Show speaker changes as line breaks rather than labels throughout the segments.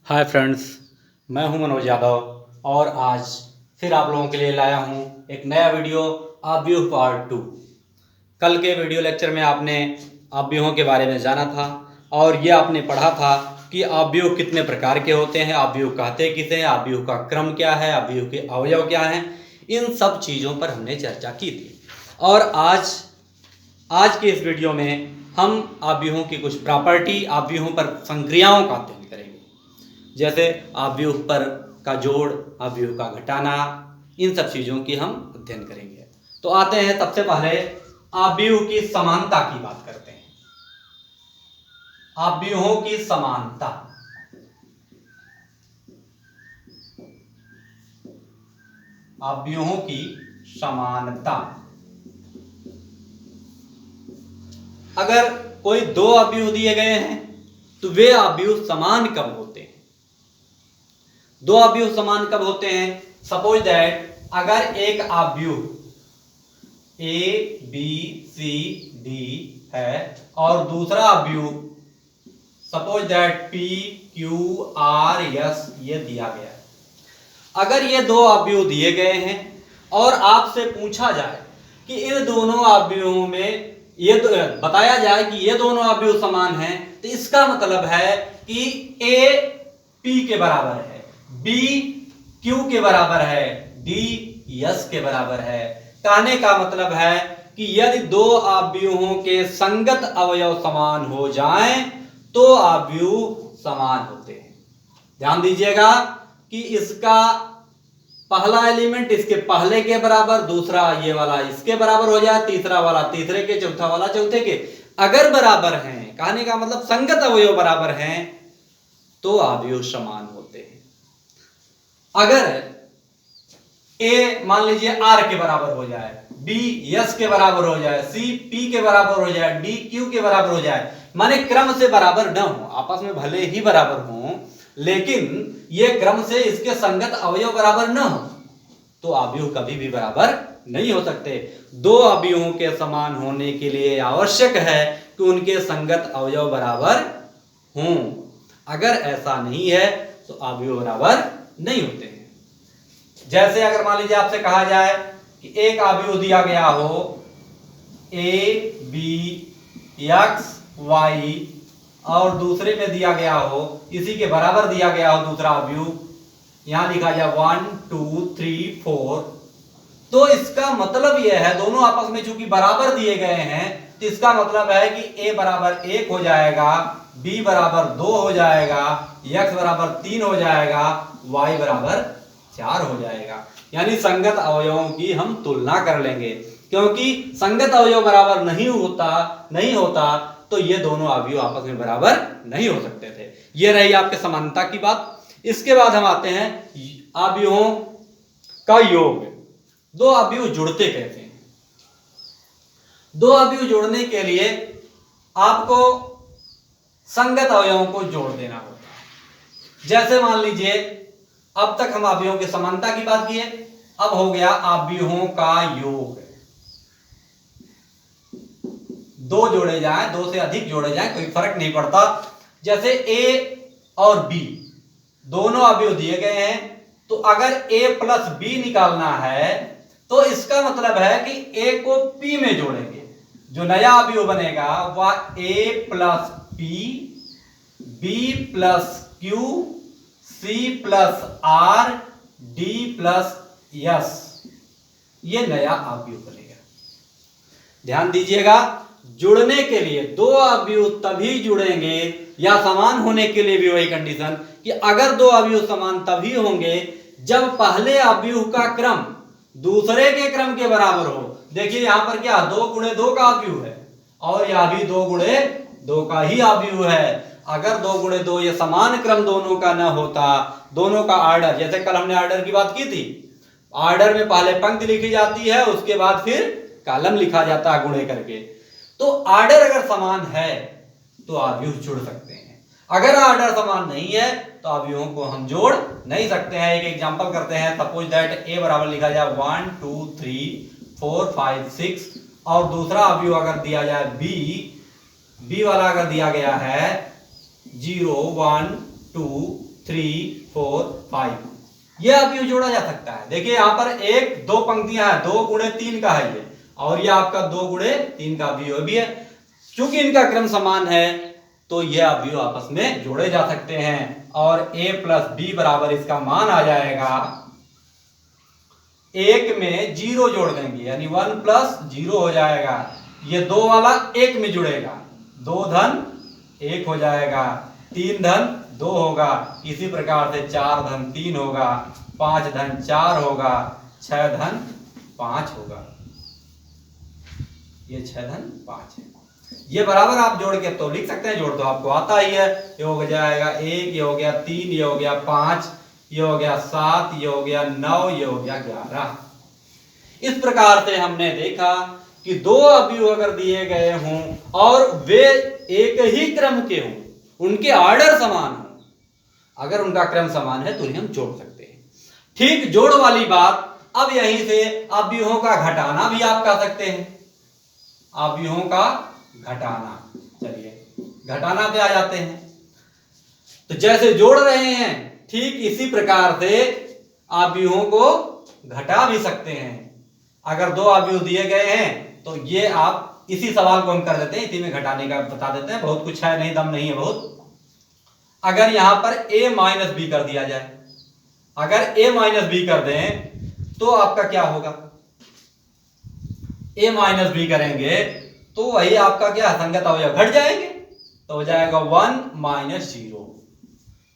Hi friends, मैं हूं मनोज यादव और आज फिर आप लोगों के लिए लाया हूं एक नया वीडियो आव्यूह पार्ट 2। कल के वीडियो लेक्चर में आपने आव्यूहों के बारे में जाना था और ये आपने पढ़ा था कि आव्यूह कितने प्रकार के होते हैं, आव्यूह कहते किसे हैं, आव्यूह का क्रम क्या है, आव्यूह के अवयव क्या हैं, इन सब चीज़ों पर हमने चर्चा की थी। और आज के इस वीडियो में हम आव्यूहों की कुछ प्रॉपर्टी, आव्यूहों पर संक्रियाओं का अध्ययन करेंगे, जैसे आव्यूह पर का जोड़, आव्यूह का घटाना, इन सब चीज़ों की हम अध्ययन करेंगे। तो आते हैं, सबसे पहले आव्यूह की समानता की बात करते हैं। आव्यूहों की समानता, आव्यूहों की समानता। अगर कोई दो आव्यूह दिए गए हैं तो वे आव्यूह समान कब होते हैं? दो आव्यूह समान कब होते हैं? सपोज दैट अगर एक आव्यूह ए बी सी डी है और दूसरा आव्यूह suppose that P Q R S ये दिया गया है। अगर ये दो आव्यूह दिए गए हैं और आपसे पूछा जाए कि इन दोनों आव्यूहों में ये बताया जाए कि ये दोनों आव्यूह समान हैं, तो इसका मतलब है कि ए पी के बराबर है, बी क्यू के बराबर है, डी एस के बराबर है। कहने का मतलब है कि यदि दो आव्यूहों के संगत अवयव समान हो जाएं तो आव्यूह समान होते हैं। ध्यान दीजिएगा कि इसका पहला एलिमेंट इसके पहले के बराबर, दूसरा ये वाला इसके बराबर हो जाए, तीसरा वाला तीसरे के, चौथा वाला चौथे के, अगर बराबर हैं, कहने का मतलब संगत अवयव बराबर हैं, तो आव्यूह समान होते हैं। अगर ए मान लीजिए आर के बराबर हो जाए, बी एस के बराबर हो जाए, सी पी के बराबर हो जाए, डी क्यू के बराबर हो जाए, माने क्रम से बराबर न हो, आपस में भले ही बराबर हो लेकिन ये क्रम से इसके संगत अवयव बराबर न हो, तो आव्यूह कभी भी बराबर नहीं हो सकते। दो आव्यूहों के समान होने के लिए आवश्यक है कि उनके संगत अवयव बराबर हों। अगर ऐसा नहीं है तो आव्यूह बराबर नहीं होते हैं। जैसे अगर मान लीजिए आपसे कहा जाए कि एक आव्यूह दिया गया हो ए बी एक्स वाई और दूसरे में दिया गया हो, इसी के बराबर दिया गया हो दूसरा आव्यूह, यहां लिखा जाए 1 2 3 4, तो इसका मतलब यह है दोनों आपस में चूंकि बराबर दिए गए हैं तो इसका मतलब है कि ए बराबर 1 हो जाएगा, बी बराबर 2 हो जाएगा, एक्स बराबर 3 हो जाएगा, वाई बराबर 4 हो जाएगा। यानी संगत अवयवों की हम तुलना कर लेंगे, क्योंकि संगत अवयव बराबर नहीं होता तो ये दोनों आव्यूह आपस में बराबर नहीं हो सकते थे। ये रही आपके समानता की बात। इसके बाद हम आते हैं आव्यूहों का योग। दो आव्यूह जुड़ते कैसे हैं? दो आव्यूह जोड़ने के लिए आपको संगत अवयवों को जोड़ देना होता है। जैसे मान लीजिए अब तक हम आव्यूहों की समानता की बात किए, अब हो गया आव्यूहों का योग। दो जोड़े जाएं, दो से अधिक जोड़े जाएं, कोई फर्क नहीं पड़ता। जैसे ए और बी दोनों आव्यूह दिए गए हैं, तो अगर ए प्लस बी निकालना है तो इसका मतलब है कि ए को पी में जोड़ेंगे, जो नया आव्यूह बनेगा वह A plus P, B plus Q, C plus R, D plus S, ये नया आव्यूह बनेगा। ध्यान दीजिएगा, जुड़ने के लिए दो आव्यूह तभी जुड़ेंगे, या समान होने के लिए भी वही कंडीशन कि अगर दो आव्यूह समान तभी होंगे जब पहले आव्यूह का क्रम दूसरे के क्रम के बराबर हो। देखिए यहां पर क्या 2 गुणे 2 का आव्यूह है और यह भी 2 गुणे 2 का ही आव्यूह है। अगर 2 गुणे 2 ये समान क्रम दोनों का न होता, दोनों का आर्डर, जैसे कल हमने आर्डर की बात की थी, आर्डर में पहले पंक्ति लिखी जाती है, उसके बाद फिर कॉलम लिखा जाता है गुणे करके। तो आर्डर अगर समान है तो आव्यूह जुड़ सकते हैं। अगर आर्डर समान नहीं है तो आव्यूहों को हम जोड़ नहीं सकते हैं। एक एग्जांपल करते हैं। सपोज दैट ए बराबर लिखा जाए 1 2 3 4 5 6 और दूसरा आव्यूह अगर दिया जाए बी वाला अगर दिया गया है 0 1 2 3 4 5। ये अवयव जोड़ा जा सकता है। देखिए यहाँ पर एक दो पंक्तियां हैं, 2 गुणे 3 का है ये, और ये आपका 2 गुणे 3 का अवयव भी है। चूंकि इनका क्रम समान है तो ये अवयव आपस में जोड़े जा सकते हैं, और a प्लस बी बराबर इसका मान आ जाएगा, एक में 0 जोड़ देंगे यानी 1 प्लस 0 हो जाएगा। ये 2 वाला 1 में जुड़ेगा, 2 धन 1 हो जाएगा, 3 धन 2 होगा, इसी प्रकार से 4 धन 3 होगा, 5 धन 4 होगा, 6 धन 5 होगा। ये 6 धन 5 है। ये बराबर आप जोड़ के तो लिख सकते हैं, जोड़ तो आपको आता ही है। ये हो जाएगा 1, ये हो गया 3, ये हो गया 5, ये हो गया 7, ये हो गया 9, ये हो गया 11। इस प्रकार से हमने देखा कि दो अवयव अगर दिए गए हों और वे एक ही क्रम के हों, उनके ऑर्डर समान हो, अगर उनका क्रम समान है तो हम जोड़ सकते हैं। ठीक जोड़ वाली बात अब यहीं से अवयवों का घटाना भी आप कह सकते हैं। अवयवों का घटाना, चलिए घटाना पे आ जाते हैं। तो जैसे जोड़ रहे हैं ठीक इसी प्रकार से अवयवों को घटा भी सकते हैं। अगर दो अवयव दिए गए हैं तो ये आप इसी सवाल को हम कर देते हैं, इसी में घटाने का बता देते हैं। बहुत कुछ है नहीं, दम नहीं है बहुत। अगर यहां पर a माइनस बी कर दिया जाए, अगर a माइनस बी कर दें तो आपका क्या होगा, a माइनस बी करेंगे तो वही आपका क्या संगत अवयव घट जाएंगे, तो हो जाएगा 1 माइनस 0,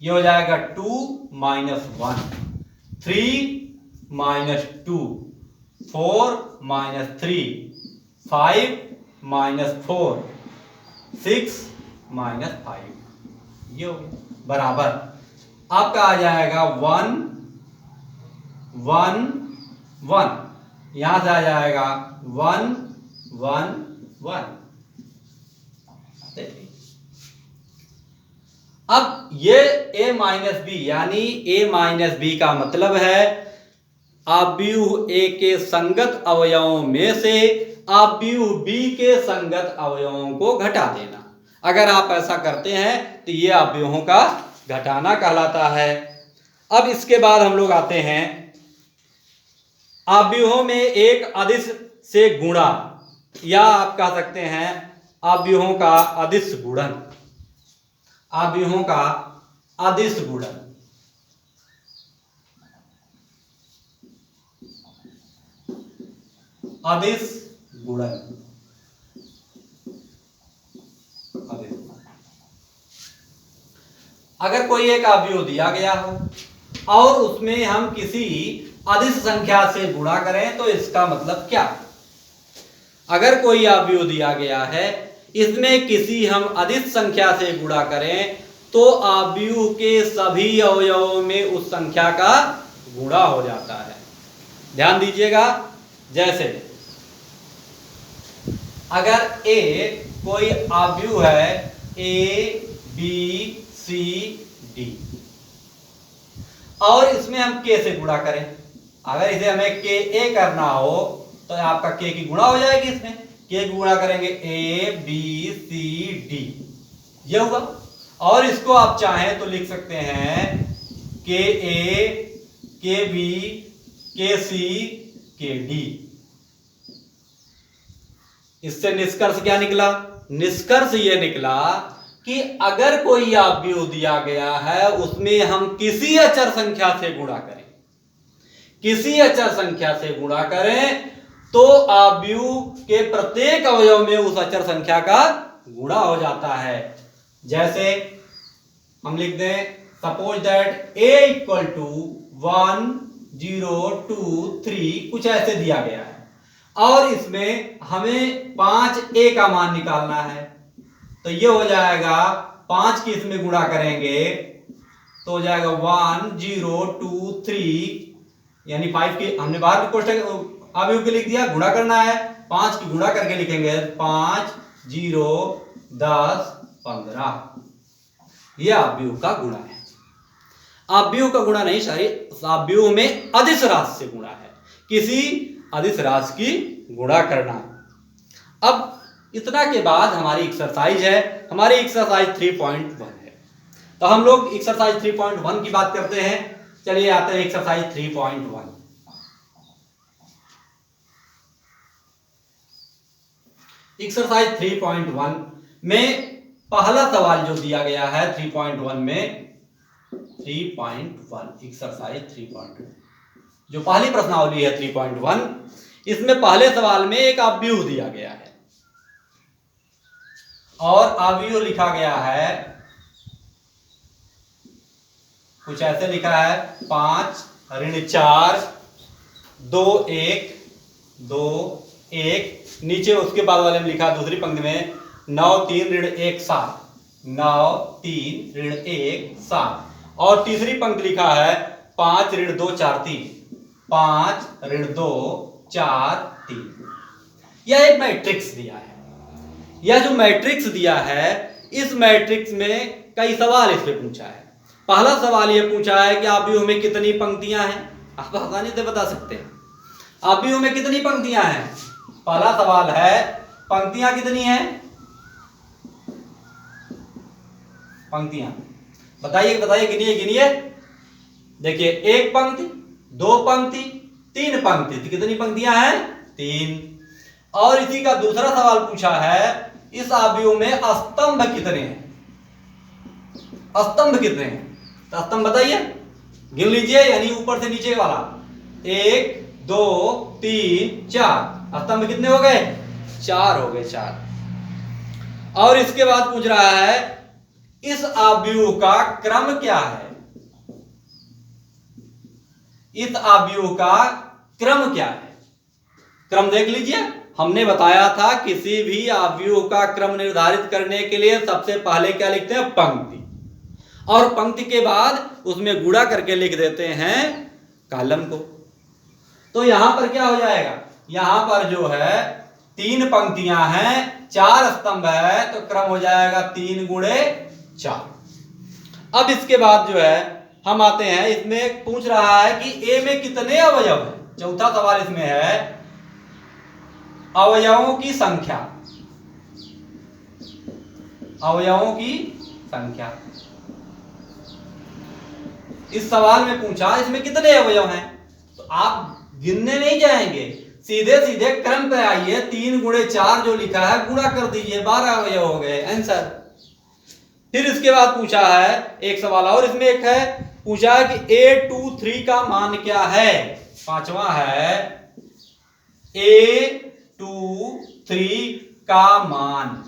ये हो जाएगा 2 minus 1, 3 minus 2, 4 minus 3, 5 minus 4, 6 minus 5, ये हो गया बराबर आपका आ जाएगा 1 1 1, यहां से आ जाएगा 1 1 1। अब ये a माइनस बी यानी a माइनस बी का मतलब है अवयव a के संगत अवयवों में से अवयव b के संगत अवयवों को घटा देना। अगर आप ऐसा करते हैं तो ये अवयवों का घटाना कहलाता है। अब इसके बाद हम लोग आते हैं अवयवों में एक अदिश से गुणा, या आप कह सकते हैं अवयवों का अदिश गुणन। अवयवों का अदिश गुणन, अदिश गुणन, अगर कोई एक अवयव दिया गया हो और उसमें हम किसी अदिश संख्या से गुणा करें तो इसका मतलब क्या। अगर कोई अवयव दिया गया है, इसमें किसी हम अदिश संख्या से गुणा करें तो अवयव के सभी अवयवों में उस संख्या का गुणा हो जाता है। ध्यान दीजिएगा, जैसे अगर a कोई अवयव है a b c d और इसमें हम k से गुणा करें, अगर इसे हमें k a करना हो तो आपका k की गुणा हो जाएगी, इसमें k की गुणा करेंगे a b c d, ये हुआ। और इसको आप चाहें तो लिख सकते हैं k a k b k c k d। इससे निष्कर्ष क्या निकला, निष्कर्ष ये निकला कि अगर कोई अवयव दिया गया है उसमें हम किसी अचर संख्या से गुणा करें, किसी अचर संख्या से गुणा करें तो अवयव के प्रत्येक अवयव में उस अचर संख्या का गुणा हो जाता है। जैसे हम लिख दें suppose that a equal to 1 0 2 3, कुछ ऐसे दिया गया है और इसमें हमें 5a का मान निकालना है। तो ये हो जाएगा 5 की इसमें गुणा करेंगे तो हो जाएगा 1 0 2 3, यानी 5 की हमने बाहर कोष्ठक अवयव के लिख दिया, गुणा करना है 5 की गुणा करके लिखेंगे 5 0 10 15, यह अवयव का गुणा है। अवयव का गुणा नहीं, सॉरी, अवयव में अदिश राशि से गुणा है, किसी अदिश राशि की गुणा करना। अब इतना के बाद हमारी एक्सरसाइज है, हमारी एक्सरसाइज 3.1 है। तो हम लोग एक्सरसाइज 3.1 की बात करते हैं। चलिए आते हैं एक्सरसाइज 3.1। एक्सरसाइज 3.1 में पहला सवाल जो दिया गया है 3.1 में 3.1 एक्सरसाइज 3.1 जो पहली प्रश्नावली है 3.1, इसमें पहले सवाल में एक आव्यूह दिया गया है और आव्यूह लिखा गया है कुछ ऐसे लिखा है 5 ऋण 4 2 1 2 1, नीचे उसके बाद वाले में लिखा दूसरी पंक्ति में 9 3 ऋण 1 7 9 3 ऋण 1 7 और तीसरी पंक्ति लिखा है 5 ऋण 2 4 3 5 ऋण 2 4 3। यह एक मैट्रिक्स दिया है। यह जो मैट्रिक्स दिया है इस मैट्रिक्स में कई सवाल इस पे पूछा है। पहला सवाल यह पूछा है कि आव्यूह में कितनी पंक्तियां हैं। आप आसानी से बता सकते हैं आव्यूह में कितनी पंक्तियां हैं। पहला सवाल है पंक्तियां कितनी हैं, पंक्तियां बताइए बताइए, गिनिए गिनिए। देखिए एक पंक्ति, दो पंक्ति, तीन पंक्ति, तो कितनी पंक्तियां हैं, तीन। और इसी का दूसरा सवाल पूछा है इस आव्यूह में स्तंभ कितने हैं, स्तंभ कितने हैं, तो स्तंभ बताइए, गिन लीजिए, यानी ऊपर से नीचे वाला। 1 2 3 4, स्तंभ कितने हो गए, 4 हो गए, 4। और इसके बाद पूछ रहा है इस आव्यूह का क्रम क्या है, इस आव्यूह का क्रम क्या है। क्रम देख लीजिए, हमने बताया था किसी भी आव्यूह का क्रम निर्धारित करने के लिए सबसे पहले क्या लिखते हैं, पंक्ति, और पंक्ति के बाद उसमें गुणा करके लिख देते हैं कॉलम को। तो यहां पर क्या हो जाएगा, यहां पर जो है 3 पंक्तियां हैं, 4 स्तंभ है, तो क्रम हो जाएगा 3 गुणे 4। अब इसके बाद जो है हम आते हैं, इसमें पूछ रहा है कि ए में कितने अवयव हैं। चौथा सवाल इसमें है अवयवों की संख्या, अवयवों की संख्या। इस सवाल में पूछा इसमें कितने अवयव हैं, तो आप गिनने नहीं जाएंगे, सीधे सीधे क्रम पे आइए। 3 गुणे 4 जो लिखा है गुणा कर दीजिए, 12 अवयव हो गए, आंसर। फिर इसके बाद पूछा है एक सवाल और इसमें एक है, पूछा है कि A23 का मान क्या है। पांचवा है A23 का मान।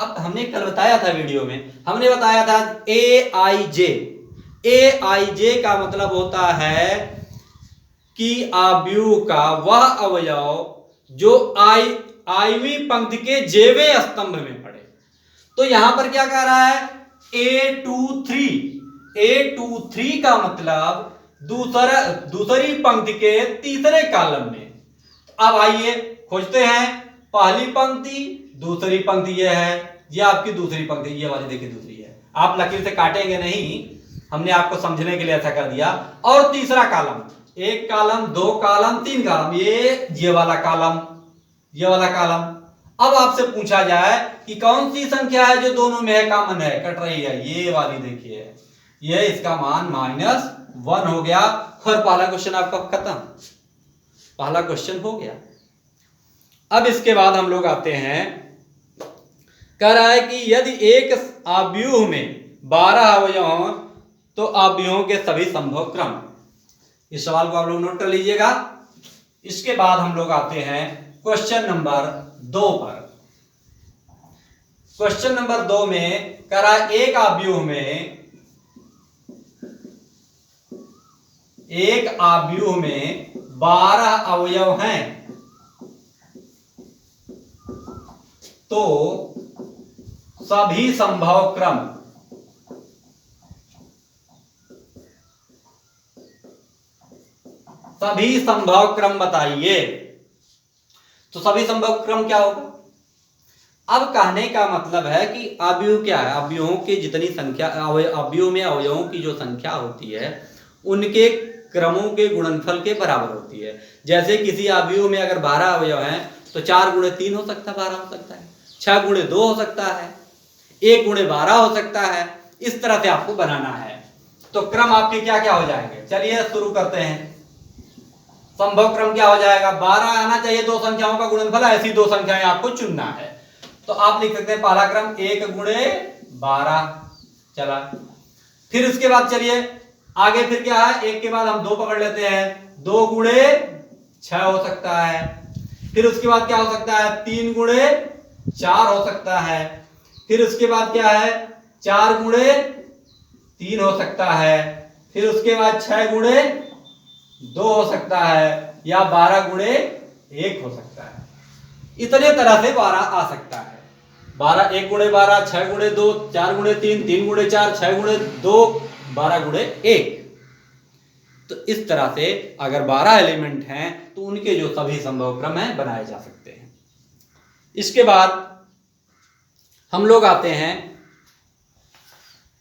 अब हमने कल बताया था वीडियो में, हमने बताया था AIJ, AIJ का मतलब होता है कि आव्यूह का वह अवयव जो आईवीं पंक्ति के जेवे स्तंभ में पड़े। तो यहां पर क्या कह रहा है, A23, A23 का मतलब दूसरी पंक्ति के तीसरे कॉलम में। अब आइए खोजते हैं, पहली पंक्ति, दूसरी पंक्ति ये है, ये आपकी दूसरी पंक्ति, ये वाली देखिए दूसरी है, आप लकीर से काटेंगे नहीं, हमने आपको समझने के लिए ऐसा कर दिया। और तीसरा कॉलम, 1 कॉलम 2 कॉलम 3 कॉलम, ये वाला कॉलम, ये वाला कॉलम। अब आपसे पूछा जाए कि कौन सी संख्या है जो दोनों में है, कॉमन है, कट रही है, ये वाली देखिए, ये इसका मान -1 हो गया। और पहला क्वेश्चन आपका खत्म, पहला क्वेश्चन हो गया। अब इसके बाद हम लोग आते हैं, कह रहा है कि यदि एक आव्यूह में 12 अवयव हों तो आव्यूहों के सभी संभव क्रम। इस सवाल को आप लोग नोट कर लीजिएगा। इसके बाद हम लोग आते हैं क्वेश्चन नंबर 2 पर। क्वेश्चन नंबर 2 में कह रहा है एक आव्यूह में 12 अवयव हैं तो सभी संभव क्रम, सभी संभव क्रम बताइए। तो सभी संभव क्रम क्या होगा। अब कहने का मतलब है कि आव्यूह क्या है, आव्यूहों की जितनी संख्या, आव्यूह में अवयवों की जो संख्या होती है उनके क्रमों के गुणनफल के बराबर होती है। जैसे किसी आव्यूह में अगर 12 अवयव हैं तो 4 गुणे 3 हो सकता है, 12 हो सकता है, 6 गुणे 2 हो सकता है, 1 गुणे 12 हो सकता है। इस तरह से आपको बनाना है। तो क्रम आपके क्या क्या हो जाएंगे, चलिए शुरू करते हैं। संभव क्रम क्या हो जाएगा, 12 आना चाहिए दो संख्याओं का गुणनफल, ऐसी दो संख्याएं आपको चुनना है। तो आप लिख सकते हैं पहला क्रम 1 गुणे 12 चला। फिर उसके बाद चलिए आगे फिर क्या है, 1 के बाद हम 2 पकड़ लेते हैं, 2 गुणे 6 हो सकता है। फिर उसके बाद क्या हो सकता है, 3 गुणे 4 हो सकता है। फिर उसके बाद क्या है, 4 गुणे 3 हो सकता है। फिर उसके बाद 6 गुणे 2 हो सकता है, या 12 गुणे 1 हो सकता है। इतने तरह से 12 आ सकता है। 12 1 गुणे 12, 6 गुणे 2, 4 गुणे 3, 3 गुणे 4, 6 गुणे 2, 12 गुणे 1। तो इस तरह से अगर 12 एलिमेंट हैं तो उनके जो सभी संभव क्रम हैं बनाए जा सकते हैं। इसके बाद हम लोग आते हैं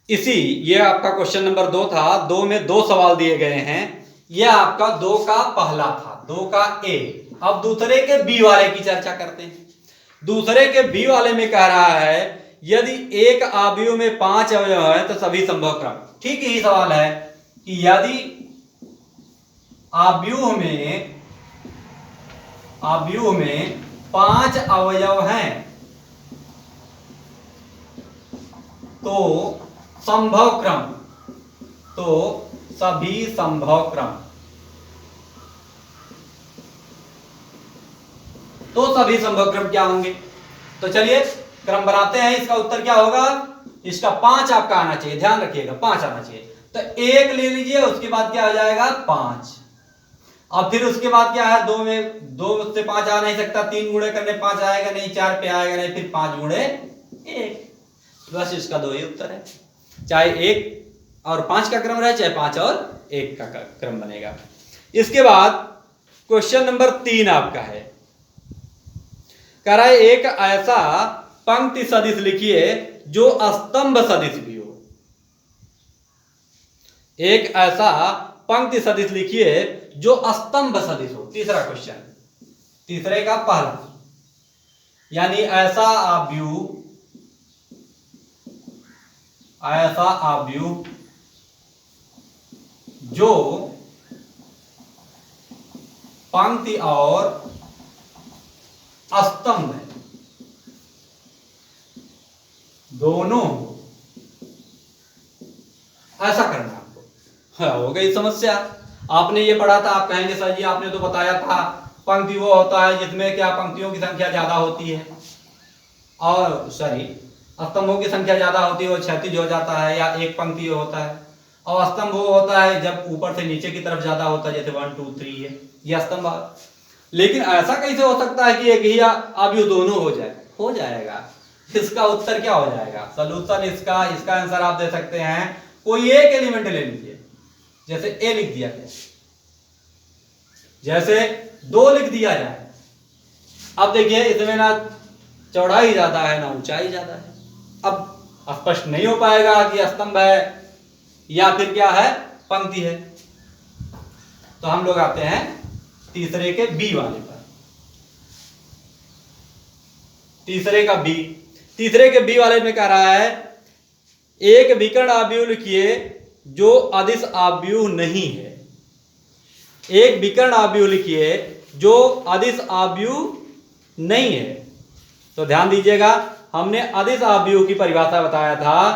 ये आपका क्वेश्चन नंबर 2 था। 2 में 2 सवाल दिए गए हैं। यह आपका 2 का पहला था, 2 का ए। अब दूसरे के बी वाले की चर्चा करते हैं। दूसरे के बी वाले में कह रहा है यदि एक आव्यूह में 5 अवयव है तो सभी संभव क्रम। ठीक यही सवाल है कि यदि आव्यूह में 5 अवयव हैं तो संभव क्रम, तो सभी संभव क्रम, तो सभी संभव क्रम क्या होंगे। तो चलिए क्रम बनाते हैं। इसका उत्तर क्या होगा, इसका 5 आपका आना चाहिए, ध्यान रखिएगा 5 आना चाहिए। तो 1 ले लीजिए, उसके बाद क्या हो जाएगा 5। अब फिर उसके बाद क्या है, 2 में 2 से 5 आ नहीं सकता, 3 गुणे करने 5 आएगा नहीं, 4 पे आएगा नहीं, फिर 5 गुणे 1। बस इसका 2 ही उत्तर है। चाहे 1 और 5 का क्रम रहे, चाहे 5 और 1 का क्रम बनेगा। इसके बाद क्वेश्चन नंबर 3 आपका है, कह रहा है एक ऐसा पंक्ति सदिश लिखिए जो स्तंभ सदिश भी हो। एक ऐसा पंक्ति सदिश लिखिए जो स्तंभ सदिश हो। तीसरा क्वेश्चन, तीसरे का पहला, यानी ऐसा आव्यूह जो पंक्ति और स्तंभ है दोनों, ऐसा करना आपको। हाँ, हो गई समस्या। आपने ये पढ़ा था, आप कहेंगे सर जी आपने तो बताया था पंक्ति वो होता है जिसमें क्या पंक्तियों की संख्या ज्यादा होती है, और सॉरी स्तंभों की संख्या ज्यादा होती है, वो क्षैतिज हो जाता है, या एक पंक्ति होता है। और स्तंभ वो होता है जब ऊपर से नीचे की तरफ ज्यादा होता है, जैसे 1 2 3 है, यह स्तंभ। लेकिन ऐसा कैसे हो सकता है कि एक ही आव्यूह दोनों हो जाए? हो जाएगा। इसका उत्तर क्या हो जाएगा, सॉल्यूशन इसका आंसर आप दे सकते हैं, कोई एक एलिमेंट ले लीजिए, जैसे ए लिख दिया गया, जैसे 2 लिख दिया जाए। अब देखिए इसमें ना चौड़ाई ज्यादा है ना ऊंचाई ज्यादा है। अब स्पष्ट नहीं हो पाएगा कि स्तंभ है या फिर क्या है पंक्ति है। तो हम लोग आते हैं तीसरे के बी वाले पर। तीसरे के बी वाले में कह रहा है एक विकर्ण आव्यूह लिखिए जो अदिश आव्यूह नहीं है। एक विकर्ण आव्यूह लिखिए जो अदिश आव्यूह नहीं है। तो ध्यान दीजिएगा, हमने अदिश आव्यूह की परिभाषा बताया था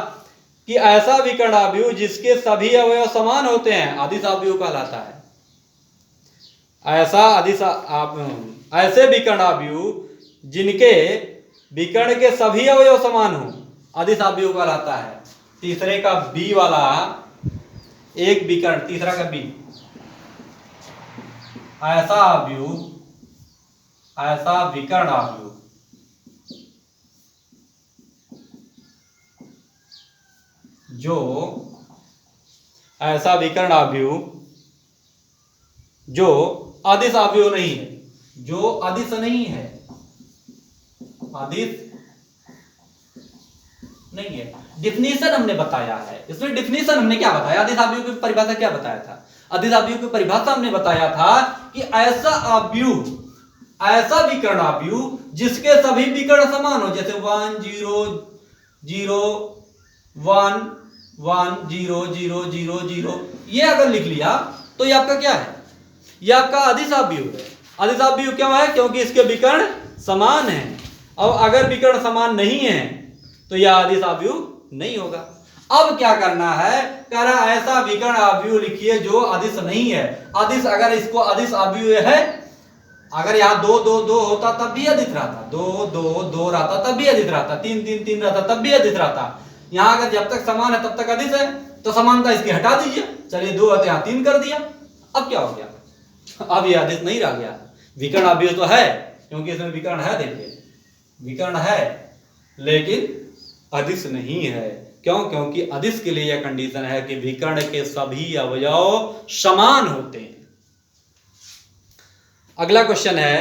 कि ऐसा विकर्ण आव्यूह जिसके सभी अवयव समान होते हैं अदिश आव्यूह कहलाता है। ऐसे विकर्ण आव्यूह जिनके विकर्ण के सभी अवयव समान हो अदिश आव्यूह कहलाता है। तीसरे का बी वाला एक विकर्ण, तीसरा का बी, ऐसा विकर्ण आव्यूह जो अदिश आव्यूह नहीं है, जो अदिश नहीं है, अदिश नहीं है। डिफिनीशन हमने बताया है, इसमें डिफिनीशन हमने क्या बताया, अदिश आव्यूह की परिभाषा क्या बताया था? अदिश आव्यूह की परिभाषा हमने बताया था कि ऐसा आव्यूह, ऐसा विकर्ण आव्यूह जिसके सभी विकर्ण समान हो, जैसे 1 0 0 1 1 0 0 0 0 ये अगर लिख लिया तो ये आपका क्या है, ये आपका अदिश अवयव है। अदिश अवयव क्यों है, क्योंकि इसके विकर्ण समान है। अब अगर विकर्ण समान नहीं है तो यह अदिश अवयव नहीं होगा। अब क्या करना है, कह रहा ऐसा विकर्ण अवयव लिखिए जो अदिश नहीं है। अदिश, अगर इसको अदिश अवयव है, अगर यहाँ 2 2 2 होता तब भी अदिश रहता, 2 2 2 रहता तब भी अदिश रहता, 3 3 3 रहता तब भी अदिश रहता। यहाँ अगर जब तक समान है तब तक अदिश है, तो समानता इसकी हटा दीजिए। चलिए 2 है तो यहाँ 3 कर दिया। अब क्या हो गया, अब ये अदिश नहीं रह गया। विकर्ण अवयव तो है, क्योंकि इसमें विकर्ण है, देखिए विकर्ण है लेकिन अदिश नहीं है। क्यों, क्योंकि अदिश के लिए यह कंडीशन है कि विकर्ण के सभी अवयव समान होते हैं। अगला क्वेश्चन है,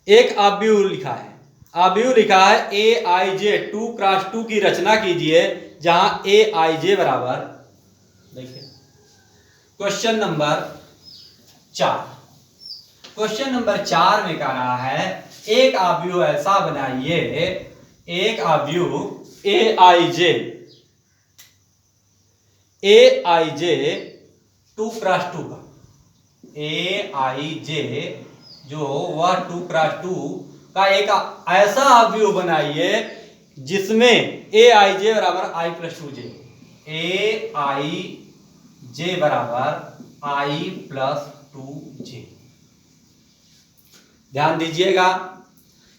एक अवयव लिखा है, अवयव लिखा है aij 2x2 की रचना कीजिए, जहां aij बराबर, देखिए क्वेश्चन नंबर 4, क्वेश्चन नंबर 4 में कह रहा है एक अवयव ऐसा बनाइए, एक अवयव aij 2x2 का, aij जो वह 2x2 का एक ऐसा अवयव बनाइए जिसमें aij बराबर i प्लस 2j, aij बराबर i प्लस 2j। ध्यान दीजिएगा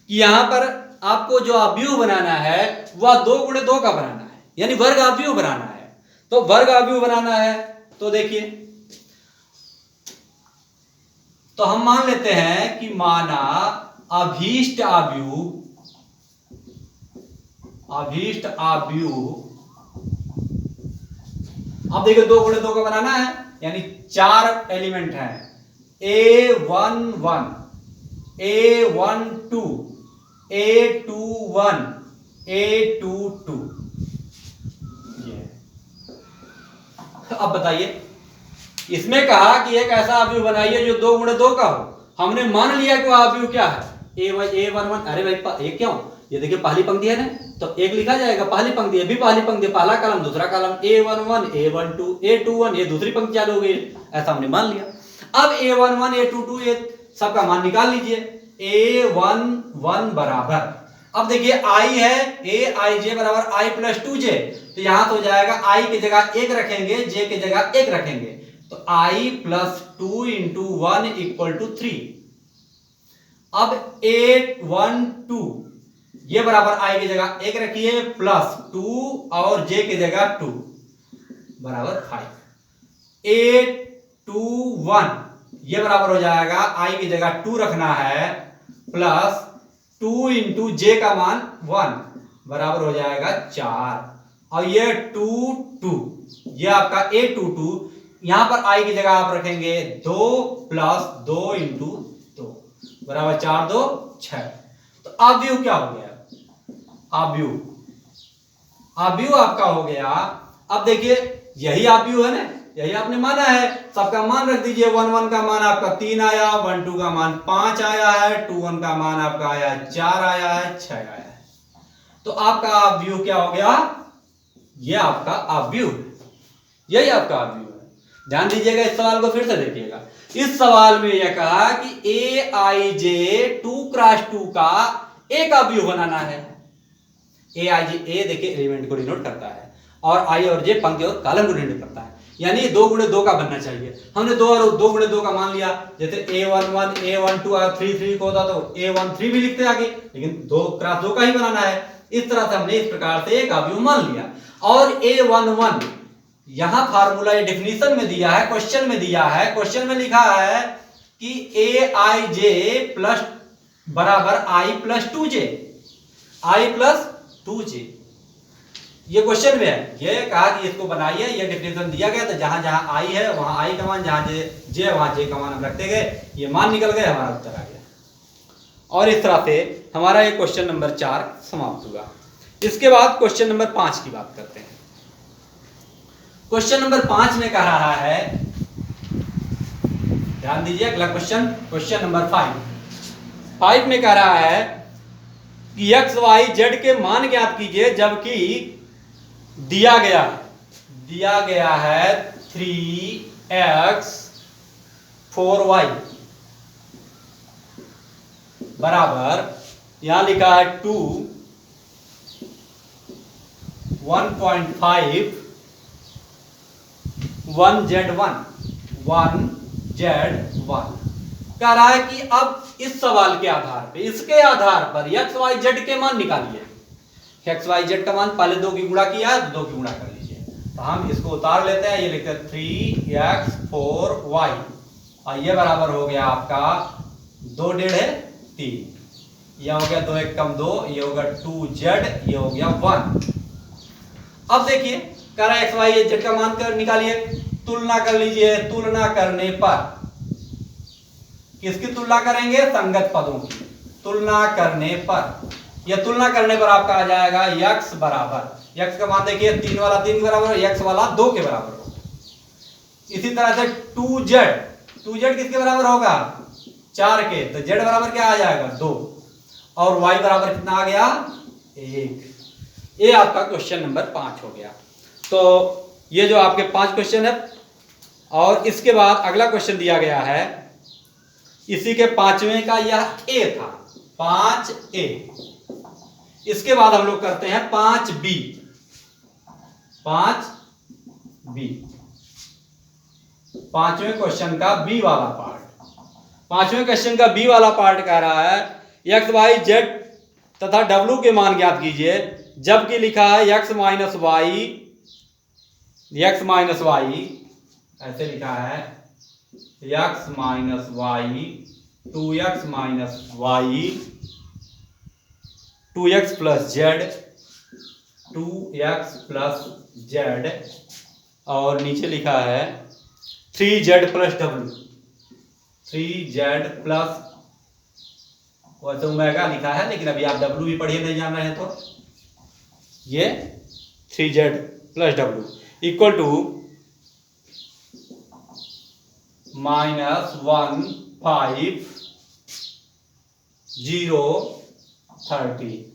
कि यहां पर आपको जो अवयव बनाना है वह 2 गुणे 2 का बनाना है, यानी वर्ग अवयव बनाना है। तो वर्ग अवयव बनाना है तो देखिए, तो हम मान लेते हैं कि माना अभीष्ट अवयव, अभीष्ट अवयव, अब देखिए 2 गुणे 2 का बनाना है, यानी 4 एलिमेंट हैं, a11 a12 a21 a22। ये अब बताइए, इसमें कहा कि एक ऐसा अवयव बनाइए जो 2 गुणे 2 का हो। हमने मान लिया कि वह अवयव क्या है, a11। अरे भाई ये क्यों, ये देखिए पहली पंक्ति है ना, तो एक लिखा जाएगा, पहली पंक्ति है भी पहली पंक्ति, पहला कॉलम दूसरा कॉलम, a11 a12 a21, ये दूसरी पंक्ति चालू हो गई, ऐसा हमने मान लिया। अब a11 a22 ये सबका मान निकाल लीजिए, a11 बराबर, अब देखिए i है, aij बराबर i प्लस 2j, तो यहां तो हो जाएगा i की जगह 1 रखेंगे, j की जगह 1 रखेंगे, तो i plus 2 into 1 equal to 3। अब 812 ये बराबर i की जगह 1 रखिए, प्लस 2 और j की जगह 2 बराबर 5। 821 ये बराबर हो जाएगा, i की जगह 2 रखना है, प्लस 2 इंटू जे का मान 1 बराबर हो जाएगा 4, और ये 2 2 ये आपका a22, यहां पर i की जगह आप रखेंगे 2 प्लस 2 इंटू 2 बराबर 4 2 6। तो अवयव क्या हो गया, अवयव, अवयव आपका हो गया। अब देखिए यही अवयव है ना, यही आपने माना है, सबका मान रख दीजिए। 1 1 का मान आपका 3 आया, 1 2 का मान 5 आया है, 2 1 का मान आपका आया 4 आया है, 6 आया है। तो आपका अवयव क्या हो गया, ये आपका अवयव, यही आपका अवयव है। ध्यान दीजिएगा, इस सवाल को फिर से देखिएगा। इस सवाल में यह कहा कि aij 2x2 का एक अवयव बनाना है। aij, a देखिए एलिमेंट को डिनोट करता है, और i और j पंक्ति और कॉलम को डिनोट करता है, यानी 2 गुणे 2 का बनना चाहिए। हमने 2 और 2 गुणे 2 का मान लिया, जैसे a11 a12 और 3 3 को होता तो a13 भी लिखते आगे, लेकिन 2x2 का ही बनाना है। इस तरह से हमने इस प्रकार से एक अवयव मान लिया। और a11 यहां फार्मूला ये डेफिनेशन में दिया है, क्वेश्चन में दिया है, क्वेश्चन में लिखा है कि aij प्लस बराबर i plus 2j, i plus 2j, ये क्वेश्चन में है। ये कहा कि इसको बनाइए, ये डेफिनेशन दिया गया, तो जहां जहां i है वहां i का मान, जहां j वहां j का मान हम रखते गए, ये मान निकल गए, हमारा उत्तर आ गया। और इस तरह से हमारा ये क्वेश्चन नंबर 4 समाप्त हुआ। इसके बाद क्वेश्चन नंबर 5 की बात करते हैं। क्वेश्चन नंबर 5 में कह रहा है, ध्यान दीजिए अगला क्वेश्चन, क्वेश्चन नंबर 5 में कह रहा है कि एक्स वाई जेड के मान ज्ञात कीजिए, जबकि दिया गया है 3x 4y बराबर, यहां लिखा है 2 1.5 1z1 कह रहा है कि अब इस सवाल के आधार पे, इसके आधार पर एक्स वाई जेड के मान निकालिए। एक्स वाई जेड का मान पहले 2 की गुणा किया है, 2 की गुणा कर लीजिए। तो हम इसको उतार लेते हैं, ये लिखते हैं 3x 4y और ये बराबर हो गया आपका 2 डेढ़ है 3, यह हो गया 2 1 कम 2, ये होगा 2z, ये हो गया 1। अब देखिए कह रहा है एक्स वाई जेड का मान कर निकालिए, तुलना कर लीजिए। तुलना करने पर किसकी तुलना करेंगे? संगत पदों की तुलना करने पर, यह तुलना करने पर आपका आ जाएगा x बराबर, x का मान देखिए 3 वाला 3 के बराबर, x वाला 2 के बराबर होगा। इसी तरह से 2z किसके बराबर होगा? 4 के, तो z बराबर क्या आ जाएगा? 2 और y बराबर कितना आ गया? 1। ये आपका क्वेश्चन नंबर 5 हो गया। तो ये जो आपके 5 क्वेश्चन है, और इसके बाद अगला क्वेश्चन दिया गया है, इसी के 5वें का यह ए था, 5A। इसके बाद हम लोग करते हैं 5B। 5वें क्वेश्चन का बी वाला पार्ट। 5वें क्वेश्चन का बी वाला पार्ट कह रहा है एक्स वाई जेड तथा डब्ल्यू के मान ज्ञात कीजिए, जबकि लिखा है x माइनस वाई, ऐसे लिखा है x minus y 2x minus y 2x plus z 2x plus z, और नीचे लिखा है 3z प्लस डब्ल्यू 3z प्लस, वैसे ओमेगा लिखा है लेकिन अभी आप डब्ल्यू भी पढ़िए, नहीं जान रहे हैं तो ये 3z plus W equal to -15030।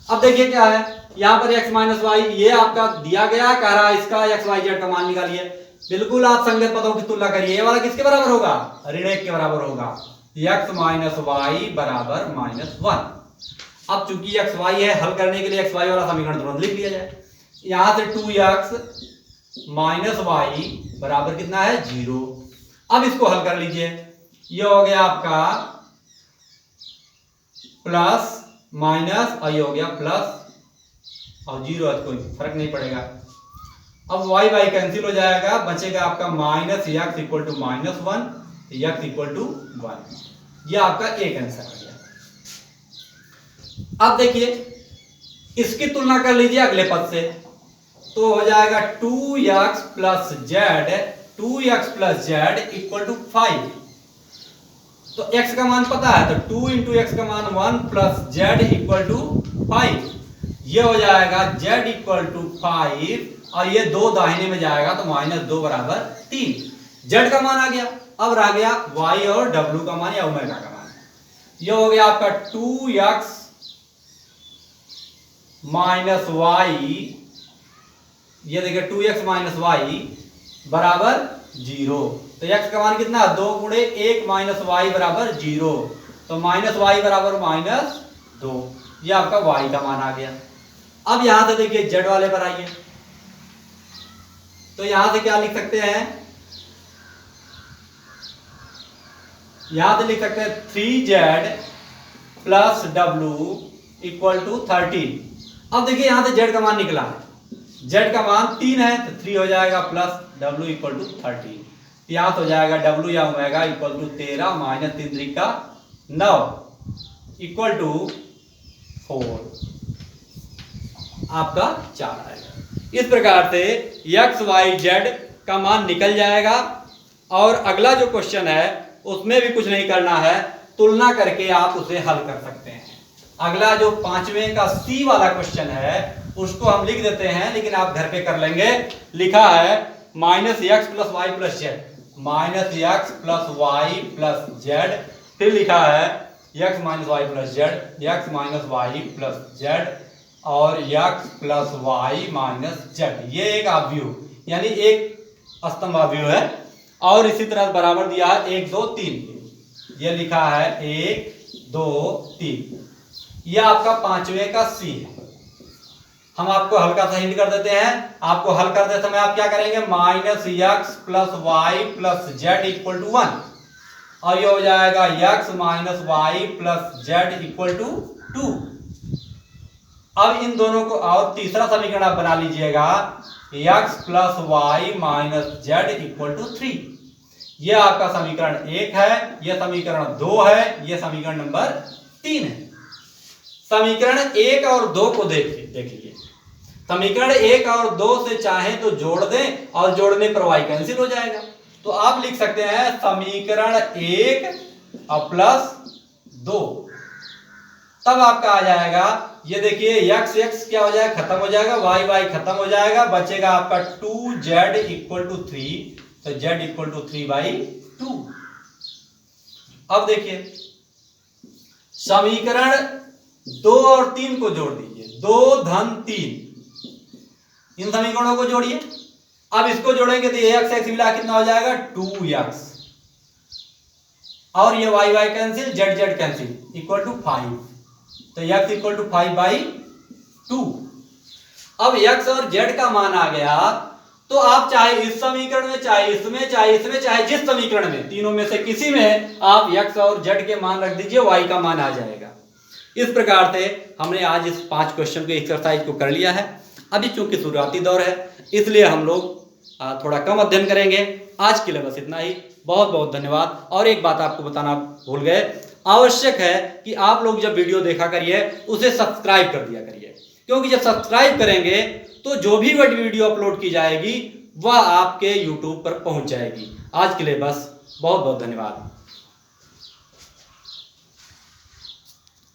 अब देखिए क्या है यहां पर x माइनस वाई, ये आपका दिया गया, कह रहा है इसका x वाई जेड का मान निकालिए। बिल्कुल आप संगत पदों की तुलना करिए, ये वाला किसके बराबर होगा? ऋण 1 के बराबर होगा। x माइनस वाई बराबर -1। अब चूंकि x वाई है, हल करने के लिए x वाई वाला समीकरण तुरंत लिख लिया जाए। यहां से 2x माइनस वाई बराबर कितना है? 0। अब इसको हल कर लीजिए, ये हो गया आपका प्लस माइनस, और ये हो गया प्लस और 0 है, कोई फर्क नहीं पड़ेगा। अब वाई वाई कैंसिल हो जाएगा, बचेगा आपका minus x equal to -1, x equal to 1। ये आपका एक आंसर हो गया। अब देखिए इसकी तुलना कर लीजिए अगले पद से, तो हो जाएगा 2x plus z equal to 5। तो x का मान पता है, तो 2 इंटू एक्स का मान 1 प्लस जेड इक्वल टू 5। ये हो जाएगा z इक्वल टू 5, और ये 2 दाहिने में जाएगा तो -2 बराबर 3। z का मान आ गया। अब रह गया y और w का मान या ओमेगा का मान। ये हो गया आपका 2x माइनस वाई, ये देखिए 2x माइनस वाई बराबर 0। तो x का मान कितना? 2 गुणे 1 माइनस वाई बराबर 0, तो माइनस वाई बराबर -2। ये आपका y का मान आ गया। अब यहां से देखिए z वाले पर आइए, तो यहां से क्या लिख सकते हैं? यहां से लिख सकते हैं 3z plus w equal to 13। अब देखिए यहां से z का मान निकला है, z का मान 3 है तो 3 हो जाएगा प्लस w इक्वल टू 13। यहां हो जाएगा w या ओमेगा इक्वल टू 13 माइनस 3 3 का 9 इक्वल टू 4, आपका 4 आएगा। इस प्रकार से x y z का मान निकल जाएगा। और अगला जो क्वेश्चन है उसमें भी कुछ नहीं करना है, तुलना करके आप उसे हल कर सकते हैं। अगला जो 5वें का सी वाला क्वेश्चन है उसको हम लिख देते हैं, लेकिन आप घर पे कर लेंगे। लिखा है -x plus y plus z, फिर लिखा है x minus y plus z, x minus y plus z और x plus y minus z, ये एक आव्यूह यानी एक स्तंभ आव्यूह है। और इसी तरह बराबर दिया है 1 2 3, ये लिखा है 1 2 3, यह आपका पांचवें का सी है। हम आपको हल्का सा हिंट कर देते हैं, आपको हल करते समय आप क्या करेंगे, minus x plus y plus z equal to 1, और ये हो जाएगा x minus y plus z equal to 2। अब इन दोनों को, और तीसरा समीकरण आप बना लीजिएगा x plus y minus z equal to 3, यह आपका समीकरण 1 है, यह समीकरण 2 है, यह समीकरण नंबर 3 है। समीकरण 1 और 2 को देखिए, समीकरण 1 और 2 से चाहे तो जोड़ दें और जोड़ने पर y कैंसिल हो जाएगा, तो आप लिख सकते हैं समीकरण 1 और प्लस 2, तब आपका आ जाएगा, ये देखिए x x क्या हो जाएगा, खत्म हो जाएगा, y y खत्म हो जाएगा, बचेगा आपका 2z इक्वल टू 3, तो z इक्वल टू 3/2। अब देखिए समीकरण 2 और 3 को जोड़ दीजिए, 2 धन 3, इन समीकरणों को जोड़िए। अब इसको जोड़ेंगे तो x x मिला कितना हो जाएगा 2x, और ये y y cancel, z z cancel, equal to 5, तो x इक्वल टू 5/2। अब x और z का मान आ गया, तो आप चाहे इस समीकरण में, चाहे इसमें, चाहे इसमें, चाहे जिस समीकरण में, तीनों में से किसी में आप x और z के मान रख दीजिए, y का मान आ जाएगा। इस प्रकार से हमने आज इस 5 क्वेश्चन के एक्सरसाइज को कर लिया है। अभी चूंकि शुरुआती दौर है, इसलिए हम लोग थोड़ा कम अध्ययन करेंगे। आज के लिए बस इतना ही, बहुत बहुत धन्यवाद। और एक बात आपको बताना भूल गए, आवश्यक है कि आप लोग जब वीडियो देखा करिए उसे सब्सक्राइब कर दिया करिए, क्योंकि जब सब्सक्राइब करेंगे तो जो भी वीडियो अपलोड की जाएगी वह आपके YouTube पर पहुंच जाएगी। आज के लिए बस, बहुत बहुत धन्यवाद।